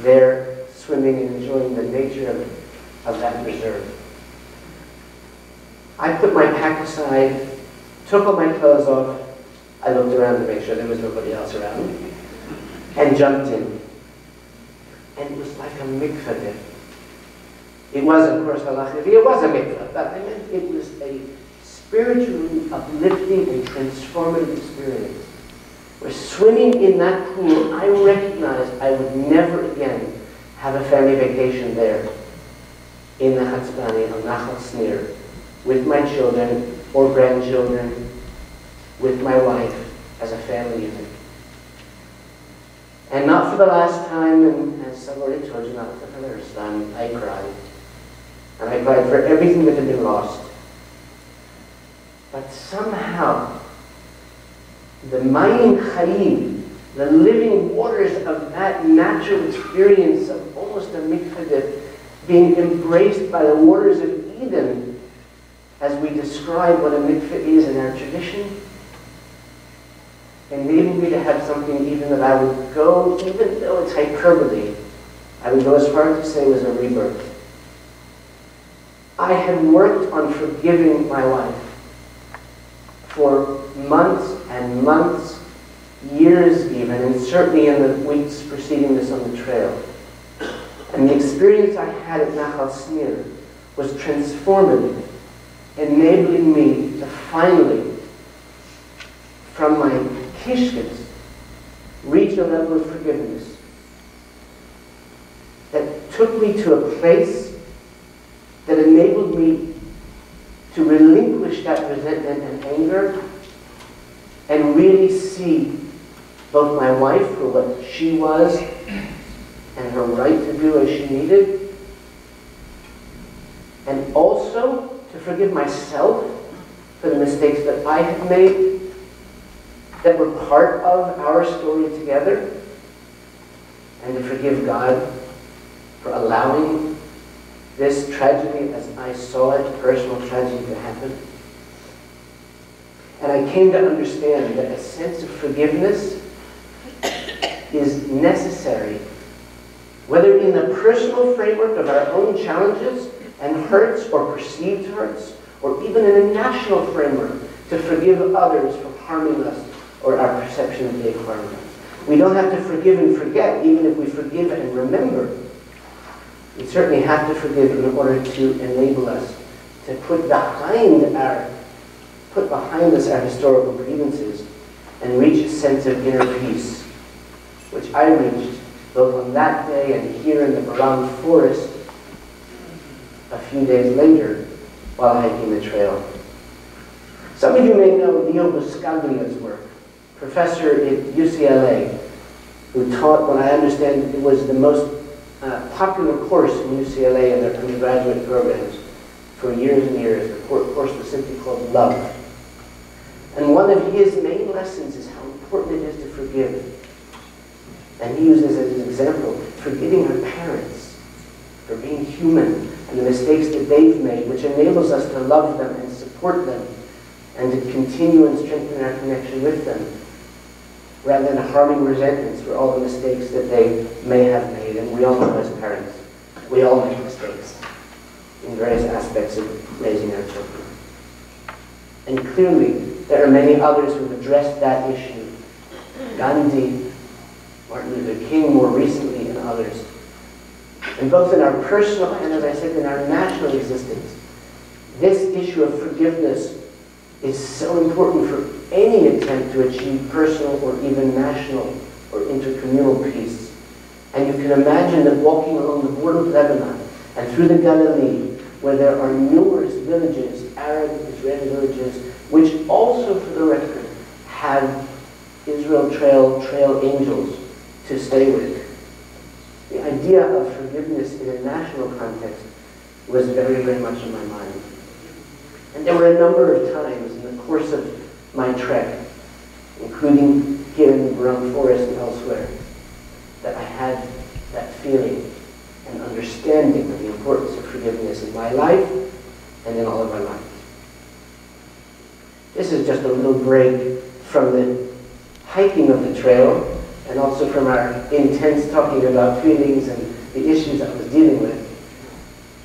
there, swimming and enjoying the nature of that reserve. I put my pack aside, took all my clothes off. I looked around to make sure there was nobody else around, and jumped in. And it was like a mikveh there. It was, of course, halachically, it was a mikveh, but I meant it was a spiritually uplifting and transformative experience. Where swimming in that pool, I recognized I would never again have a family vacation there in the Hatzbani on Nachal Snir with my children or grandchildren, with my wife as a family unit. And not for the last time, and as I've already told you, not for the first time, I cried. And I cried for everything that had been lost. But somehow, the Mayim Chayim, the living waters of that natural experience of almost a mikveh, being embraced by the waters of Eden, as we describe what a mikveh is in our tradition, enabled me to have something even that I would go, even though it's hyperbole, I would go as far as to say was a rebirth. I had worked on forgiving my wife for months and months, years even, and certainly in the weeks preceding this on the trail. And the experience I had at Nachal Snir was transformative, enabling me to finally, from my kishkas, reach a level of forgiveness that took me to a place that enabled me to relinquish that resentment and anger and really see both my wife for what she was and her right to do as she needed, and also to forgive myself for the mistakes that I had made that were part of our story together, and to forgive God for allowing this tragedy, as I saw it, personal tragedy, to happen. And I came to understand that a sense of forgiveness is necessary, whether in the personal framework of our own challenges and hurts or perceived hurts, or even in a national framework to forgive others for harming us or our perception that they've harmed us. We don't have to forgive and forget, even if we forgive and remember. We certainly have to forgive in order to enable us to put behind us our historical grievances and reach a sense of inner peace, which I reached both on that day and here in the Baram forest a few days later while hiking the trail. Some of you may know Leo Buscaglia's work, professor at UCLA, who taught what I understand it was the most popular course in UCLA in their undergraduate programs for years and years. The course was simply called Love. And one of his main lessons is how important it is to forgive. And he uses as an example forgiving our parents for being human and the mistakes that they've made, which enables us to love them and support them and to continue and strengthen our connection with them, rather than harming resentments for all the mistakes that they may have made. And we all know as parents, we all make mistakes in various aspects of raising our children. And clearly, there are many others who have addressed that issue. Gandhi, Martin Luther King more recently, and others. And both in our personal and, as I said, in our national existence, this issue of forgiveness is so important for any attempt to achieve personal or even national or intercommunal peace. And you can imagine that walking along the border of Lebanon and through the Galilee, where there are numerous villages, Arab, Israeli villages, which also, for the record, have Israel Trail angels to stay with. The idea of forgiveness in a national context was very, very much on my mind. And there were a number of times in the course of my trek, including here in the Baram Forest and elsewhere, that I had that feeling and understanding of the importance of forgiveness in my life and in all of our lives. This is just a little break from the hiking of the trail and also from our intense talking about feelings and the issues I was dealing with,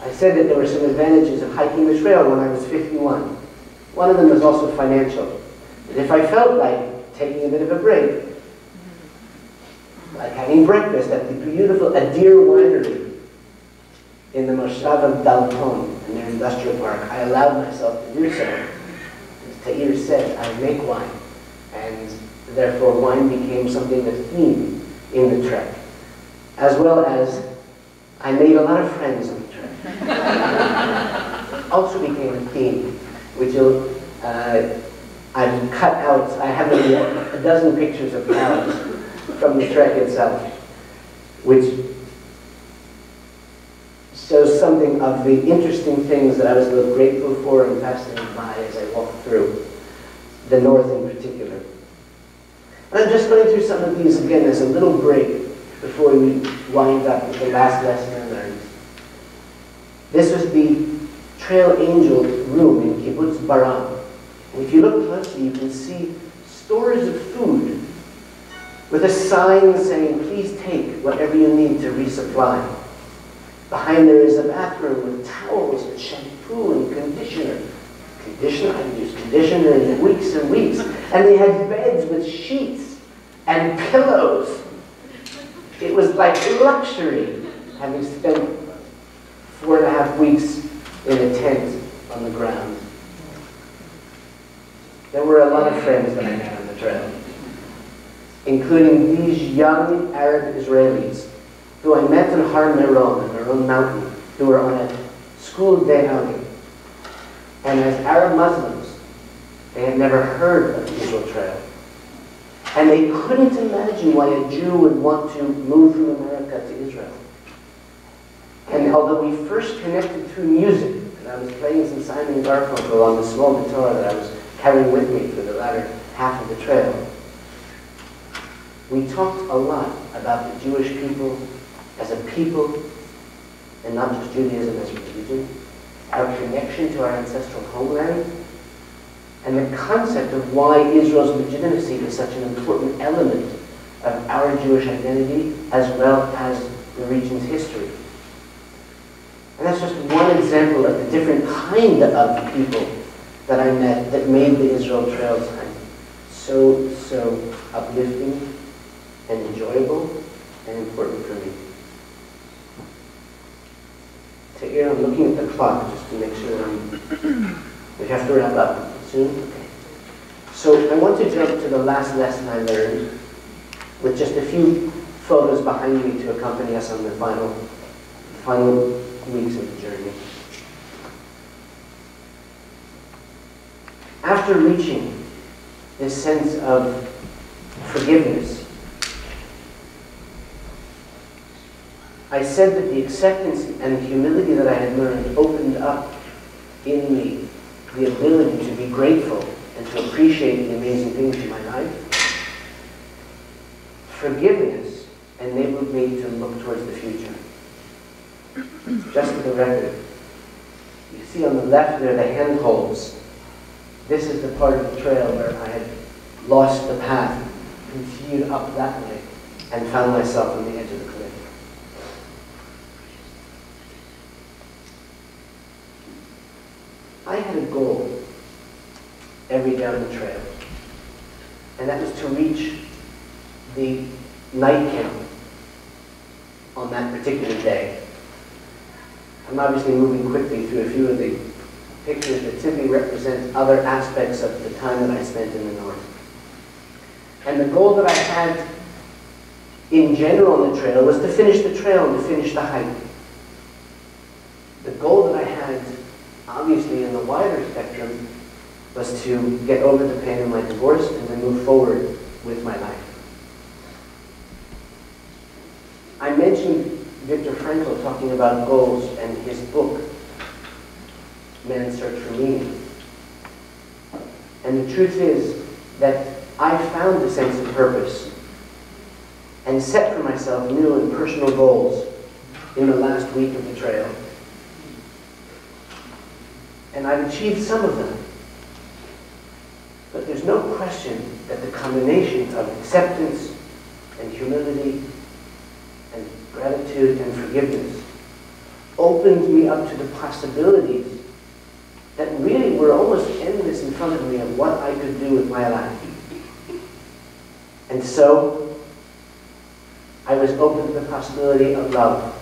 I said that there were some advantages of hiking the trail when I was 51. One of them was also financial. That if I felt like taking a bit of a break, like having breakfast at the beautiful Aryeh winery in the Moshav of Dalton, in their industrial park, I allowed myself to do so. As Ta'ir said, I make wine, and therefore wine became something that's theme in the trek. As well as, I made a lot of friends on the trek. Also became a theme, which I've cut out. I have a dozen pictures of cows from the trek itself, which shows something of the interesting things that I was both grateful for and fascinated by as I walked through, the north in particular. And I'm just going through some of these again as a little break before we wind up with the last lesson I learned. This was the Trail Angel room in Kibbutz Baram. And if you look closely, you can see stores of food with a sign saying, please take whatever you need to resupply. Behind there is a bathroom with towels and shampoo and conditioner. Conditioner? I haven't used conditioner in weeks and weeks. And they had beds with sheets and pillows. It was like luxury, having spent 4.5 weeks in a tent on the ground. There were a lot of friends that I met on the trail, including these young Arab Israelis who I met in Har Meron, in their own mountain, who were on a school day outing. And as Arab Muslims, they had never heard of the Israel Trail. And they couldn't imagine why a Jew would want to move from America to Israel. And although we first connected through music, and I was playing some Simon and Garfunkel on the small guitar that I was carrying with me for the latter half of the trail, we talked a lot about the Jewish people as a people, and not just Judaism as a religion, our connection to our ancestral homeland, and the concept of why Israel's legitimacy is such an important element of our Jewish identity as well as the region's history. And that's just one example of the different kind of people that I met that made the Israel Trail time so uplifting and enjoyable and important for me. Ta'ir, I'm looking at the clock just to make sure we have to wrap up soon. Okay. So I want to jump to the last lesson I learned with just a few photos behind me to accompany us on the final weeks of the journey. After reaching this sense of forgiveness, I said that the acceptance and humility that I had learned opened up in me the ability to be grateful and to appreciate the amazing things in my life. Forgiveness enabled me to look towards the future. Just for the record, you see on the left there the handholds. This is the part of the trail where I had lost the path, continued up that way, and found myself on the edge of the cliff. I had a goal every day down the trail, and that was to reach the night camp on that particular day. I'm obviously moving quickly through a few of the pictures that simply represent other aspects of the time that I spent in the north. And the goal that I had in general on the trail was to finish the trail and to finish the hike. The goal that I had, obviously in the wider spectrum, was to get over the pain of my divorce and to move forward with my life. I mentioned Viktor Frankl talking about goals and his book, Man's Search for Meaning. And the truth is that I found a sense of purpose and set for myself new and personal goals in the last week of the trail. And I've achieved some of them. But there's no question that the combination of acceptance, and humility and gratitude and forgiveness opened me up to the possibilities that really were almost endless in front of me of what I could do with my life. And so, I was open to the possibility of love.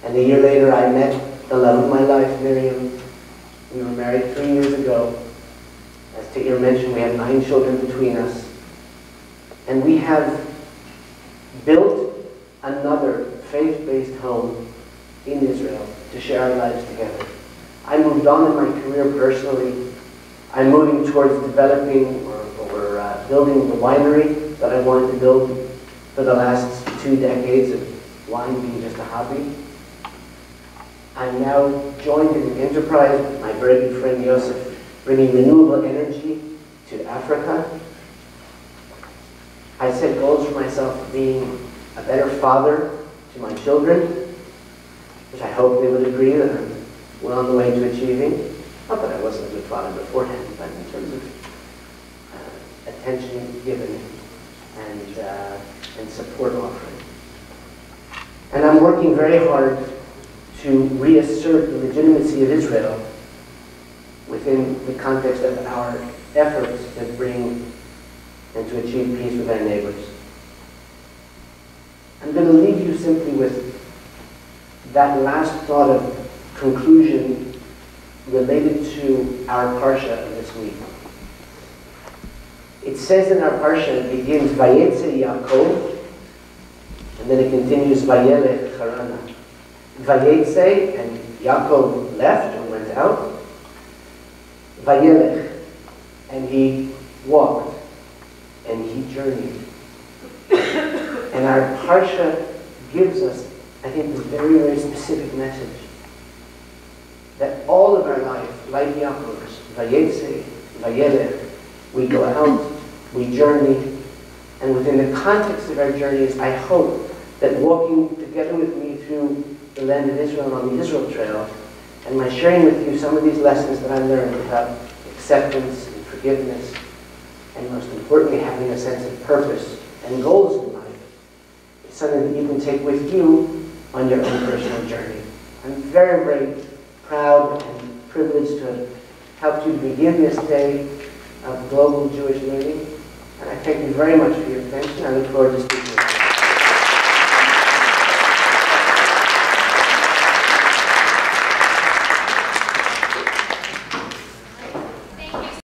And a year later, I met the love of my life, Miriam. We were married 3 years ago. As Tahir mentioned, we have 9 children between us. And we have built another faith-based home in Israel to share our lives together. I moved on in my career personally. I'm moving towards developing or building the winery that I wanted to build for the last 2 decades of wine being just a hobby. I'm now joined in an enterprise with my very good friend Yosef, bringing renewable energy to Africa. I set goals for myself of being a better father to my children, which I hope they would agree that I'm well on the way to achieving. Not that I wasn't a good father beforehand, but in terms of attention given and support offering. And I'm working very hard to reassert the legitimacy of Israel within the context of our efforts to bring and to achieve peace with our neighbors. I'm going to leave you simply with that last thought of conclusion related to our Parsha of this week. It says in our Parsha, it begins, Vayetze Yaakov, and then it continues, Vayelech Harana. Vayetze, and Yaakov left or went out. Vayelech, and he walked, and he journeyed. And our Parsha gives us, I think, a very, very specific message. That all of our life, like Yaakov's, Vayetze, Vayelech, we go out, we journey, and within the context of our journeys, I hope that walking together with me through the land of Israel on the Israel Trail, and my sharing with you some of these lessons that I learned about acceptance and forgiveness, and most importantly, having a sense of purpose and goals in life, is something that you can take with you on your own personal journey. I'm very, very proud and privileged to have helped you begin this day of global Jewish learning, and I thank you very much for your attention. I look forward to speaking with you.